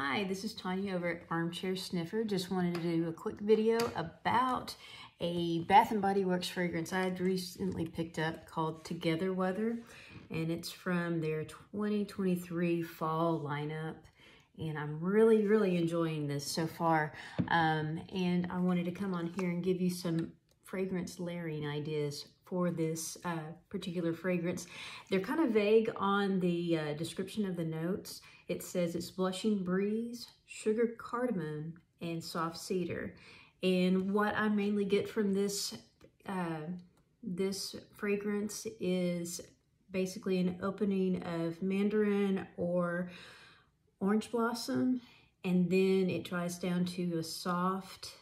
Hi, this is Tanya over at Armchair Sniffer. Just wanted to do a quick video about a Bath & Body Works fragrance I had recently picked up called Together Weather, and it's from their 2023 fall lineup. And I'm really enjoying this so far. And I wanted to come on here and give you some fragrance layering ideas for this particular fragrance. They're kind of vague on the description of the notes. It says it's blushing breeze, sugar cardamom, and soft cedar. And what I mainly get from this this fragrance is basically an opening of mandarin or orange blossom, and then it dries down to a soft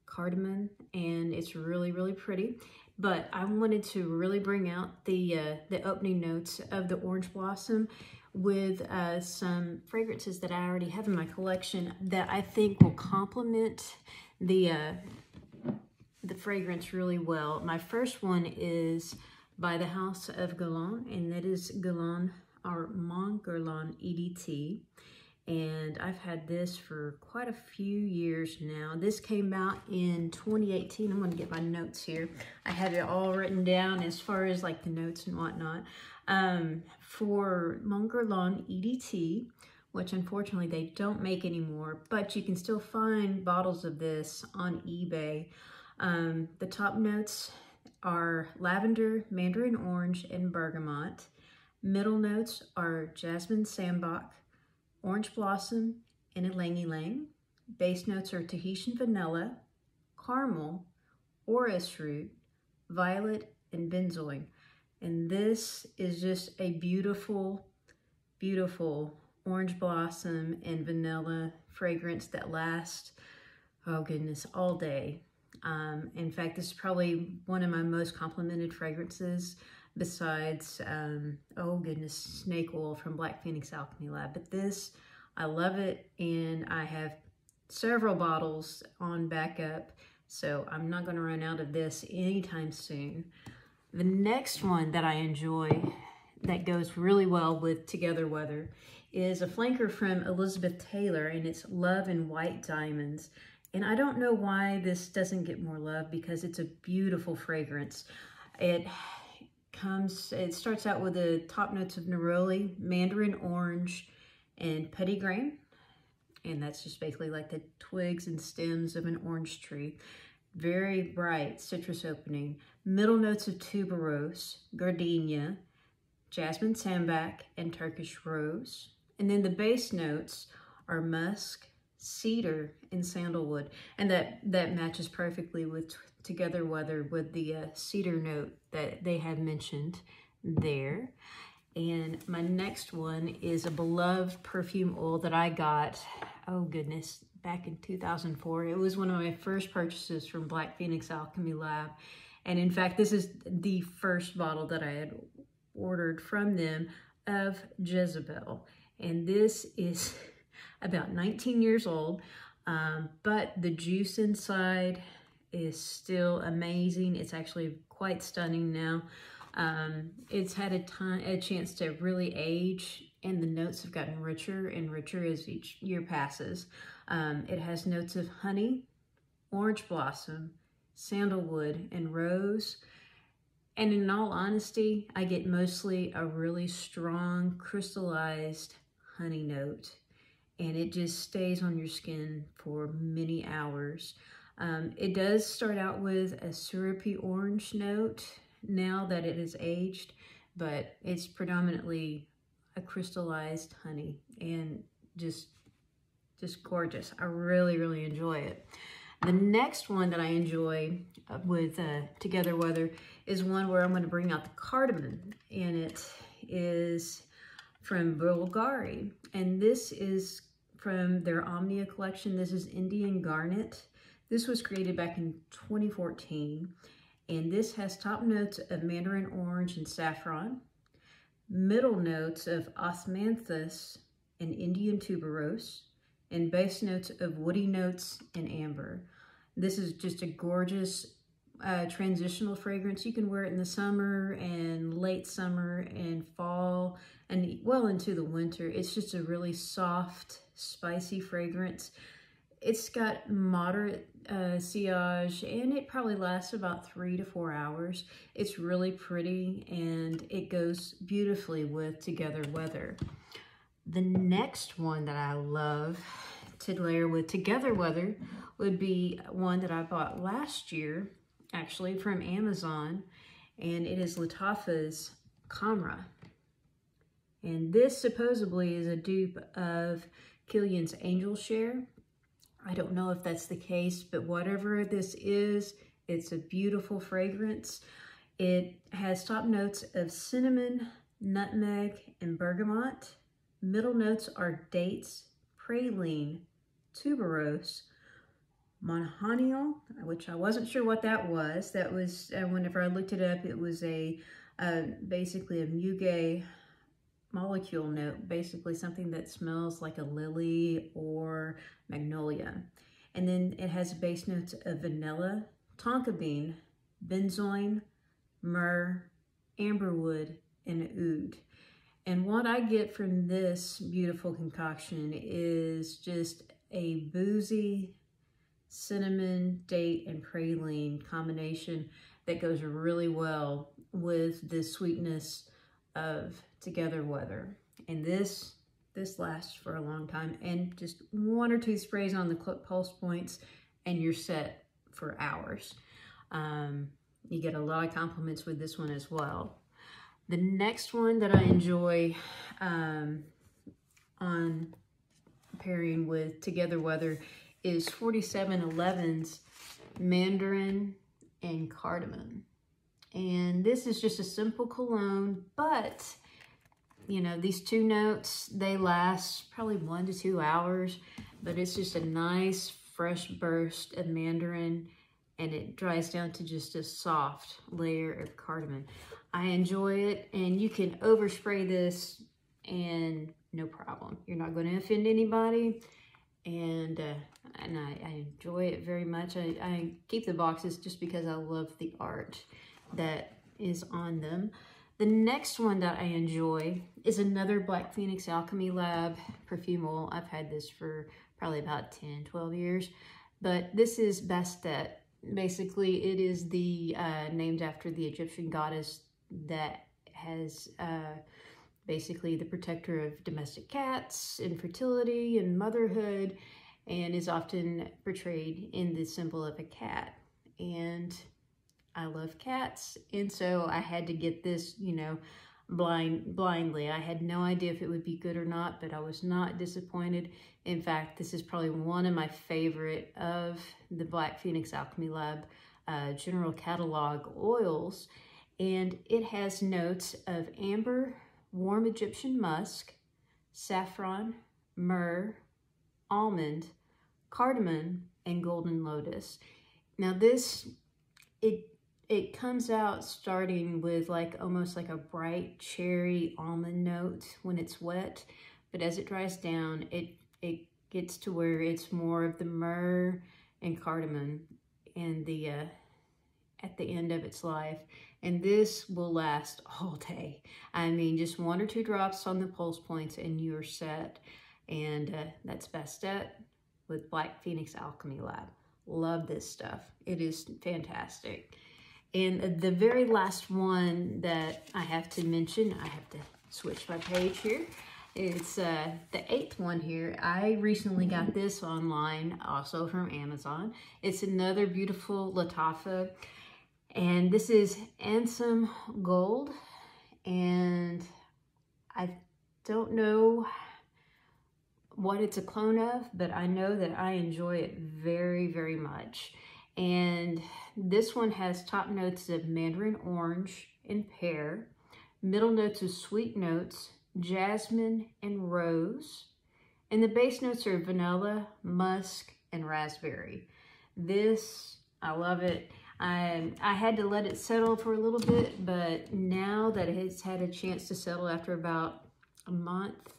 cardamom, and it's really pretty. But I wanted to really bring out the opening notes of the orange blossom with some fragrances that I already have in my collection that I think will complement the fragrance really well. My first one is by the House of Guerlain, and that is Guerlain, or Mon Guerlain EDT. And I've had this for quite a few years now. This came out in 2018. I'm gonna get my notes here. I had it all written down as far as like the notes and whatnot. For Mon Guerlain EDT, which unfortunately they don't make anymore, but you can still find bottles of this on eBay. The top notes are lavender, mandarin orange, and bergamot. Middle notes are jasmine sambac, orange blossom, and ylang ylang. Base notes are Tahitian vanilla, caramel, orris root, violet, and benzoin. And this is just a beautiful orange blossom and vanilla fragrance that lasts, oh goodness, all day. In fact, this is probably one of my most complimented fragrances besides, oh goodness, snake oil from Black Phoenix Alchemy Lab. But this, I love it, and I have several bottles on backup, so I'm not going to run out of this anytime soon. The next one that I enjoy that goes really well with Together Weather is a flanker from Elizabeth Taylor, and it's Love in White Diamonds. And I don't know why this doesn't get more love, because it's a beautiful fragrance. It starts out with the top notes of neroli, mandarin orange, and petitgrain. And that's just basically like the twigs and stems of an orange tree. Very bright citrus opening. Middle notes of tuberose, gardenia, jasmine sambac, and Turkish rose. And then the base notes are musk, cedar, and sandalwood. And that matches perfectly with Together Weather with the cedar note that they have mentioned there. And my next one is a beloved perfume oil that I got, oh goodness, back in 2004. It was one of my first purchases from Black Phoenix Alchemy Lab. And in fact, this is the first bottle that I had ordered from them of Jezebel. And this is about 19 years old, but the juice inside is still amazing. It's actually quite stunning now. It's had a chance to really age, and the notes have gotten richer and richer as each year passes. It has notes of honey, orange blossom, sandalwood, and rose. And in all honesty, I get mostly a really strong crystallized honey note, and it just stays on your skin for many hours. It does start out with a syrupy orange note now that it has aged, but it's predominantly a crystallized honey, and just gorgeous. I really enjoy it. The next one that I enjoy with Together Weather is one where I'm going to bring out the cardamom, and it is from Bvlgari, and this is from their Omnia collection. This is Indian Garnet. This was created back in 2014, and this has top notes of mandarin orange and saffron, middle notes of osmanthus and Indian tuberose, and base notes of woody notes and amber. This is just a gorgeous transitional fragrance. You can wear it in the summer and late summer and fall and well into the winter. It's just a really soft, spicy fragrance. It's got moderate sillage, and it probably lasts about 3 to 4 hours. It's really pretty, and it goes beautifully with Together Weather. The next one that I love to layer with Together Weather would be one that I bought last year, actually from Amazon, and it is Lattafa's Khamrah. And this supposedly is a dupe of Kilian's Angel Share. I don't know if that's the case, but whatever this is, it's a beautiful fragrance. It has top notes of cinnamon, nutmeg, and bergamot. Middle notes are dates, praline, tuberose, monhonial, which I wasn't sure what that was. That was, whenever I looked it up, it was a basically a muguet molecule note, basically something that smells like a lily or magnolia. And then it has base notes of vanilla, tonka bean, benzoin, myrrh, amberwood, and oud. And what I get from this beautiful concoction is just a boozy cinnamon, date, and praline combination that goes really well with the sweetness of Together Weather. And this lasts for a long time, and just 1 or 2 sprays on the pulse points and you're set for hours. You get a lot of compliments with this one as well. The next one that I enjoy on pairing with Together Weather is 4711's Mandarine and Cardamom. And this is just a simple cologne, but you know, these 2 notes, they last probably 1 to 2 hours, but it's just a nice fresh burst of mandarin, and it dries down to just a soft layer of cardamom. I enjoy it, and you can overspray this and no problem. You're not going to offend anybody, and I enjoy it very much. I keep the boxes just because I love the art that is on them. The next one that I enjoy is another Black Phoenix Alchemy Lab Perfume Oil. I've had this for probably about 10, 12 years, but this is Bastet. Basically, it is the named after the Egyptian goddess that has basically the protector of domestic cats, infertility, and motherhood, and is often portrayed in the symbol of a cat. And I love cats, and so I had to get this, you know, blindly. I had no idea if it would be good or not, but I was not disappointed. In fact, this is probably one of my favorite of the Black Phoenix Alchemy Lab general catalog oils, and it has notes of amber, warm Egyptian musk, saffron, myrrh, almond, cardamom, and golden lotus. Now this, it comes out starting with like almost like a bright cherry almond note when it's wet, but as it dries down, it gets to where it's more of the myrrh and cardamom and the at the end of its life. And this will last all day. I mean, just 1 or 2 drops on the pulse points and you're set. And that's Bastet with Black Phoenix Alchemy Lab. Love this stuff. It is fantastic. And the very last one that I have to mention, I have to switch my page here. It's the 8th one here. I recently got this online, also from Amazon. It's another beautiful Lattafa, and this is Ansaam Gold. And I don't know what it's a clone of, but I know that I enjoy it very, very much. And this one has top notes of mandarin orange and pear, middle notes of sweet notes, jasmine and rose, and the base notes are vanilla, musk, and raspberry. This, I love it. I had to let it settle for a little bit, but now that it's had a chance to settle after about a month,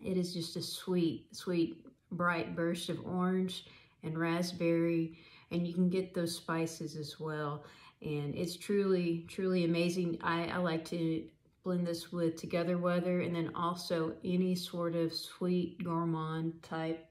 it is just a sweet, sweet, bright burst of orange and raspberry, and you can get those spices as well. And it's truly, truly amazing. I like to blend this with Together Weather, and then also any sort of sweet gourmand type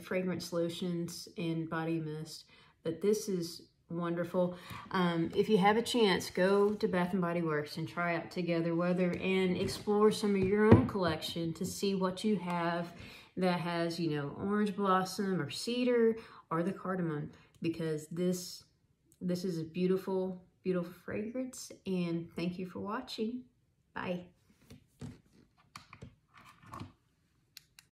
fragrance lotions and body mist. But this is wonderful. If you have a chance, go to Bath & Body Works and try out Together Weather and explore some of your own collection to see what you have that has, you know, orange blossom or cedar or the cardamom, because this is a beautiful, beautiful fragrance. And thank you for watching. Bye.